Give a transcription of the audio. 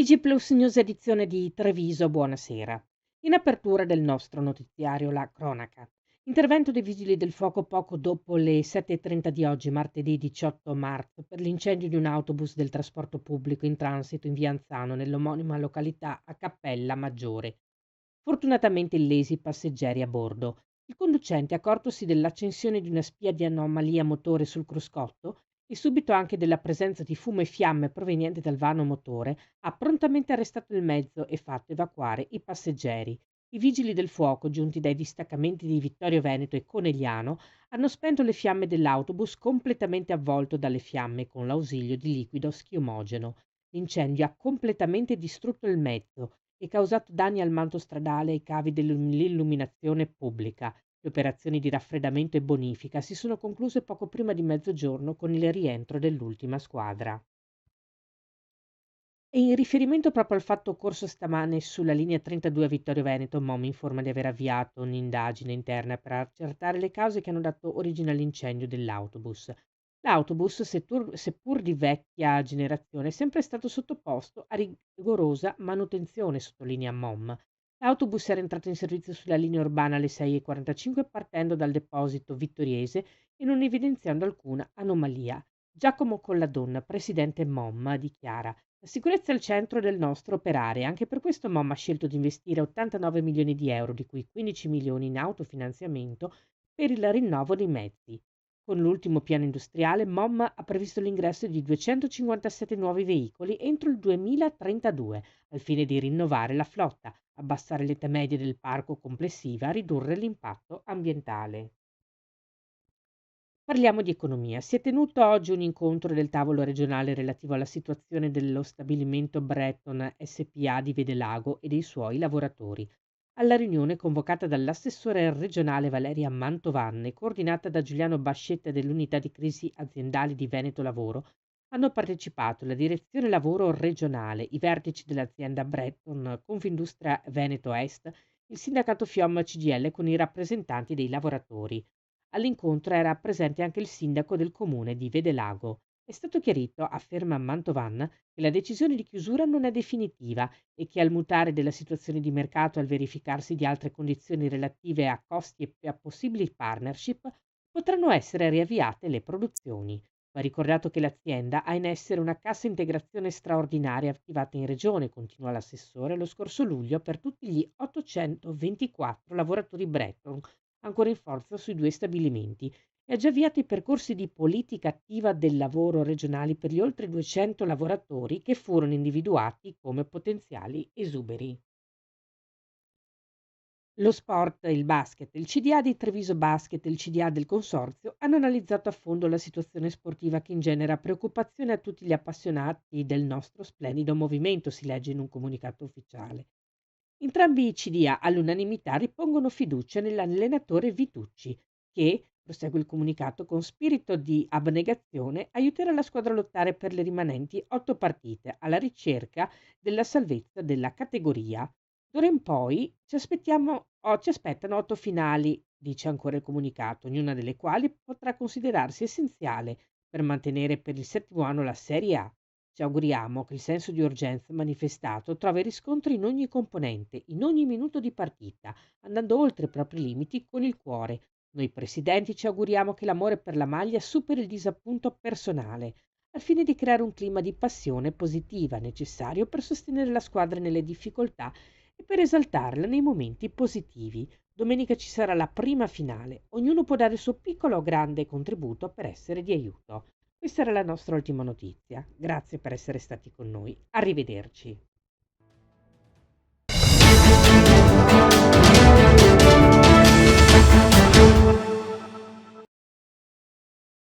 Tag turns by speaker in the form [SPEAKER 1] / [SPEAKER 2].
[SPEAKER 1] TG Plus News edizione di Treviso, buonasera. In apertura del nostro notiziario la cronaca. Intervento dei vigili del fuoco poco dopo le 7:30 di oggi, martedì 18 marzo, per l'incendio di un autobus del trasporto pubblico in transito in via Anzano, nell'omonima località a Cappella Maggiore. Fortunatamente illesi i passeggeri a bordo. Il conducente, accortosi dell'accensione di una spia di anomalia motore sul cruscotto e subito anche della presenza di fumo e fiamme proveniente dal vano motore, ha prontamente arrestato il mezzo e fatto evacuare i passeggeri. I vigili del fuoco, giunti dai distaccamenti di Vittorio Veneto e Conegliano, hanno spento le fiamme dell'autobus completamente avvolto dalle fiamme con l'ausilio di liquido schiumogeno. L'incendio ha completamente distrutto il mezzo e causato danni al manto stradale e ai cavi dell'illuminazione pubblica. Le operazioni di raffreddamento e bonifica si sono concluse poco prima di mezzogiorno con il rientro dell'ultima squadra. E in riferimento proprio al fatto occorso stamane sulla linea 32 a Vittorio Veneto, MOM informa di aver avviato un'indagine interna per accertare le cause che hanno dato origine all'incendio dell'autobus. L'autobus, seppur di vecchia generazione, è sempre stato sottoposto a rigorosa manutenzione, sottolinea MOM. L'autobus era entrato in servizio sulla linea urbana alle 6:45 partendo dal deposito vittoriese e non evidenziando alcuna anomalia. Giacomo Colladonna, presidente MOM, dichiara: la sicurezza è al centro del nostro operare, anche per questo MOM ha scelto di investire 89 milioni di euro, di cui 15 milioni in autofinanziamento per il rinnovo dei mezzi. Con l'ultimo piano industriale, MOM ha previsto l'ingresso di 257 nuovi veicoli entro il 2032, al fine di rinnovare la flotta, abbassare l'età media del parco complessiva, ridurre l'impatto ambientale. Parliamo di economia. Si è tenuto oggi un incontro del tavolo regionale relativo alla situazione dello stabilimento Breton SPA di Vedelago e dei suoi lavoratori. Alla riunione, convocata dall'assessore regionale Valeria Mantovani e coordinata da Giuliano Bascetta dell'unità di crisi aziendali di Veneto Lavoro, hanno partecipato la direzione lavoro regionale, i vertici dell'azienda Breton, Confindustria Veneto Est, il sindacato FIOM CGL con i rappresentanti dei lavoratori. All'incontro era presente anche il sindaco del comune di Vedelago. È stato chiarito, afferma Mantovan, che la decisione di chiusura non è definitiva e che al mutare della situazione di mercato e al verificarsi di altre condizioni relative a costi e a possibili partnership potranno essere riavviate le produzioni. Va ricordato che l'azienda ha in essere una cassa integrazione straordinaria attivata in regione, continua l'assessore, lo scorso luglio per tutti gli 824 lavoratori Breton ancora in forza sui due stabilimenti e ha già avviato i percorsi di politica attiva del lavoro regionali per gli oltre 200 lavoratori che furono individuati come potenziali esuberi. Lo sport, il basket, il CDA di Treviso Basket e il CDA del Consorzio hanno analizzato a fondo la situazione sportiva che ingenera preoccupazione a tutti gli appassionati del nostro splendido movimento, si legge in un comunicato ufficiale. Entrambi i CDA all'unanimità ripongono fiducia nell'allenatore Vitucci che, prosegue il comunicato, con spirito di abnegazione aiuterà la squadra a lottare per le rimanenti 8 partite alla ricerca della salvezza della categoria. D'ora in poi ci aspettano 8 finali, dice ancora il comunicato, ognuna delle quali potrà considerarsi essenziale per mantenere per il settimo anno la Serie A. Ci auguriamo che il senso di urgenza manifestato trovi riscontro in ogni componente, in ogni minuto di partita, andando oltre i propri limiti con il cuore. Noi presidenti ci auguriamo che l'amore per la maglia superi il disappunto personale, al fine di creare un clima di passione positiva necessario per sostenere la squadra nelle difficoltà e per esaltarla nei momenti positivi. Domenica ci sarà la prima finale. Ognuno può dare il suo piccolo o grande contributo per essere di aiuto. Questa era la nostra ultima notizia. Grazie per essere stati con noi. Arrivederci.